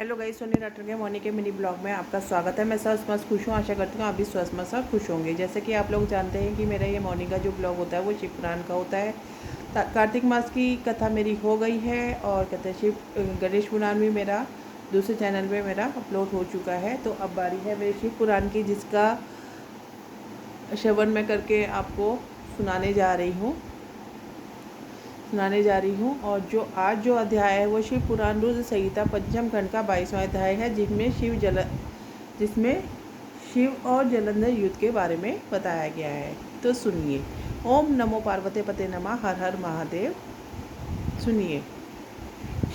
Hello guys, Soni Rathore के morning के mini blog में आपका स्वागत है। मैं स्वस्थ मस्त खुश हूँ। आशा करती हूँ आप भी स्वस्थ मस्त और खुश होंगे। जैसे कि आप लोग जानते हैं कि मेरा ये मॉर्निंग का जो ब्लॉग होता है वो शिव पुराण का होता है। कार्तिक मास की कथा मेरी हो गई है और कहते हैं शिव गणेश पुराण भी मेरा दूसरे चैनल पर मेरा अपलोड हो चुका है। तो अब बारी है मेरे शिव पुराण की, जिसका श्रवण मैं करके आपको सुनाने जा रही हूँ। और जो आज जो अध्याय है वो शिव पुराण रुद्र संहिता पंचम खंड का 22वां अध्याय है, जिसमें शिव और जलंधर युद्ध के बारे में बताया गया है। तो सुनिए। ओम नमो पार्वती पते नमः, हर हर महादेव। सुनिए।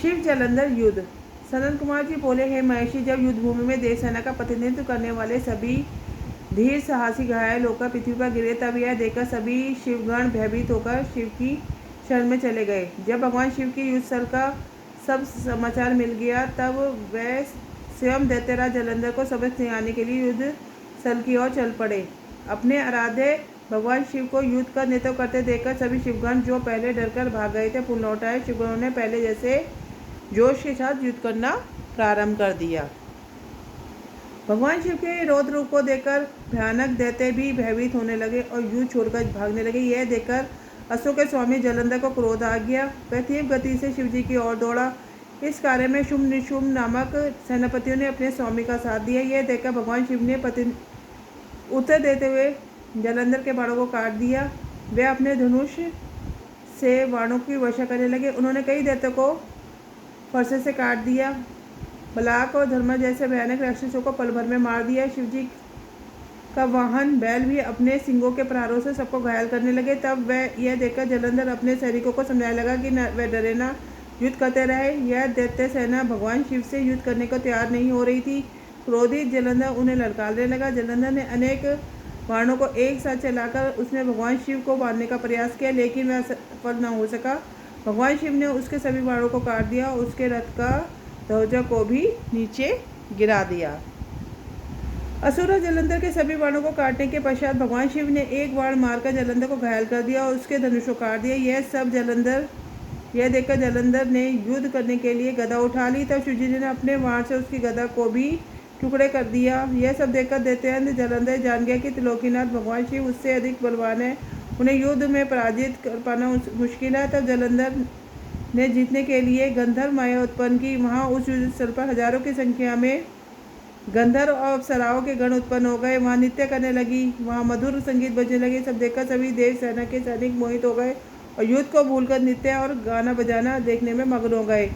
शिव जलंधर युद्ध। सनत कुमार जी बोले, हे महर्षि, जब युद्ध भूमि में देव सेना का प्रतिनिधित्व करने वाले सभी धीर साहसी घायल होकर पृथ्वी पर गिरे, तब यह देखकर सभी शिवगण भयभीत होकर शिव की शरण में चले गए। जब भगवान शिव की युद्ध स्थल का सब समाचार मिल गया, तब वह स्वयं दैत्यराज जलंधर को सबक सिखाने के लिए युद्ध स्थल की ओर चल पड़े। अपने आराध्य भगवान शिव को युद्ध का नेतृत्व करते देखकर सभी शिवगण, जो पहले डरकर भाग गए थे, पुनः लौट आए। शिवगणों ने पहले जैसे जोश के साथ युद्ध करना प्रारंभ कर दिया। भगवान शिव के रौद्र रूप को देखकर भयानक दैत्य भी भयभीत होने लगे और युद्ध छोड़कर भागने लगे। यह देखकर असुर के स्वामी जलंधर को क्रोध आ गया। वह तीव्र गति से शिवजी की ओर दौड़ा। इस कार्य में शुंभ निशुंभ नामक सेनापतियों ने अपने स्वामी का साथ दिया। यह देखकर भगवान शिव ने उत्तर देते हुए जलंधर के बाणों को काट दिया। वे अपने धनुष से बाणों की वर्षा करने लगे। उन्होंने कई दैत्यों को फरसे से काट दिया। बलाक और धर्मा जैसे भयानक राक्षसों को पल भर में मार दिया। शिवजी का वाहन बैल भी अपने सिंगों के प्रहारों से सबको घायल करने लगे। तब वह यह देखकर जलंधर अपने सैनिकों को समझाने लगा कि वह डरे ना, युद्ध करते रहे। यह दैत्य सेना भगवान शिव से युद्ध करने को तैयार नहीं हो रही थी। क्रोधित जलंधर उन्हें ललकारने लगा। जलंधर ने अनेक बाणों को एक साथ चलाकर उसने भगवान शिव को मारने का प्रयास किया, लेकिन वह सफल न हो सका। भगवान शिव ने उसके सभी बाणों को काट दिया और उसके रथ का ध्वजा को भी नीचे गिरा दिया। असुर और जलंधर के सभी बाणों को काटने के पश्चात भगवान शिव ने एक बाण मारकर जलंधर को घायल कर दिया और उसके धनुष को काट दिया। यह देखकर जलंधर ने युद्ध करने के लिए गदा उठा ली। तब शिवजी ने अपने बाण से उसकी गदा को भी टुकड़े कर दिया। यह सब देखकर दैत्यान्त जलंधर जान गया कि त्रिलोकीनाथ भगवान शिव उससे अधिक बलवान है, उन्हें युद्ध में पराजित कर पाना मुश्किल है। तब जलंधर ने जीतने के लिए गंधर्व माया उत्पन्न की। वहाँ उस युद्ध स्थल पर हजारों की संख्या में गंधर्व और अप्सराओं के गण उत्पन्न हो गए। वहाँ नृत्य करने लगी, वहाँ मधुर संगीत बजने लगे। सब देखकर सभी देव सेना के सैनिक मोहित हो गए और युद्ध को भूलकर नृत्य और गाना बजाना देखने में मग्न हो गए।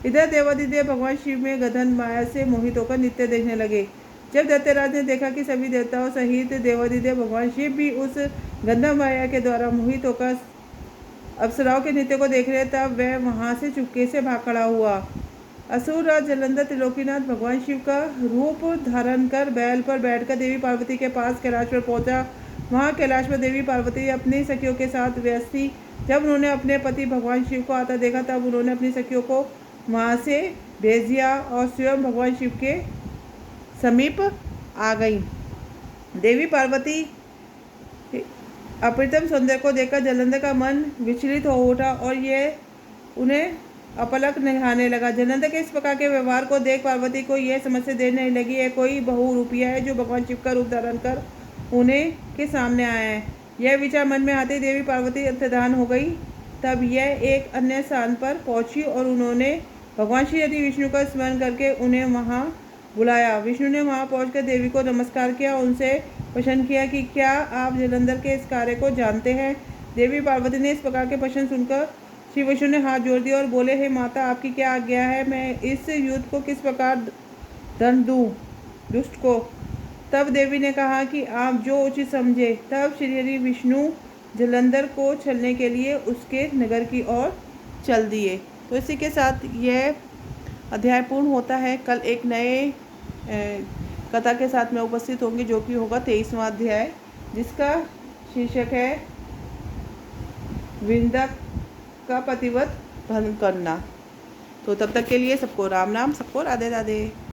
इधर देवादिदेव भगवान शिव में गंधर्व माया से मोहित होकर नृत्य देखने लगे। जब दैत्यराज ने देखा कि सभी देवताओं सहित देवादिदेव भगवान शिव भी उस गंधर्व माया के द्वारा मोहित होकर अप्सराओं के नृत्य को देख रहे, तब वह वहाँ से चुपके से भाग खड़ा हुआ। असुर राज जलंधर त्रिलोकीनाथ भगवान शिव का रूप धारण कर बैल पर बैठकर देवी पार्वती के पास कैलाश पर पहुंचा। वहां कैलाश पर देवी पार्वती अपनी सखियों के साथ व्यस्त थी। जब उन्होंने अपने पति भगवान शिव को आता देखा, तब उन्होंने अपनी सखियों को वहां से भेज दिया और स्वयं भगवान शिव के समीप आ गई। देवी पार्वती अप्रतिम सौंदर्य को देखकर जलंधर का मन विचलित हो उठा और यह उन्हें अपलक निहारने लगा। जलंधर के इस प्रकार के व्यवहार को देख पार्वती को यह समस्या देने लगी, यह कोई बहुरूपिया है जो भगवान शिव का रूप धारण कर उन्हें के सामने आया है। यह विचार मन में आते देवी पार्वती अंतर्धान हो गई। तब यह एक अन्य स्थान पर पहुंची और उन्होंने भगवान श्री यदि विष्णु का स्मरण करके उन्हें वहां बुलाया। विष्णु ने वहां पहुंचकर देवी को नमस्कार किया, उनसे प्रश्न किया कि क्या आप जलंधर के इस कार्य को जानते हैं। देवी पार्वती ने इस प्रकार के प्रश्न सुनकर श्री विष्णु ने हाथ जोड़ दिया और बोले, हे माता, आपकी क्या आज्ञा है, मैं इस युद्ध को किस प्रकार दंड दूं दुष्ट को। तब देवी ने कहा कि आप जो उचित समझे। तब श्री विष्णु जलंधर को छलने के लिए उसके नगर की ओर चल दिए। तो इसी के साथ यह अध्याय पूर्ण होता है। कल एक नए कथा के साथ मैं उपस्थित होंगी, जो कि होगा 23वां अध्याय, जिसका शीर्षक है वृंदा का पतिव्रत भंग करना। तो तब तक के लिए सबको राम राम, सबको राधे राधे।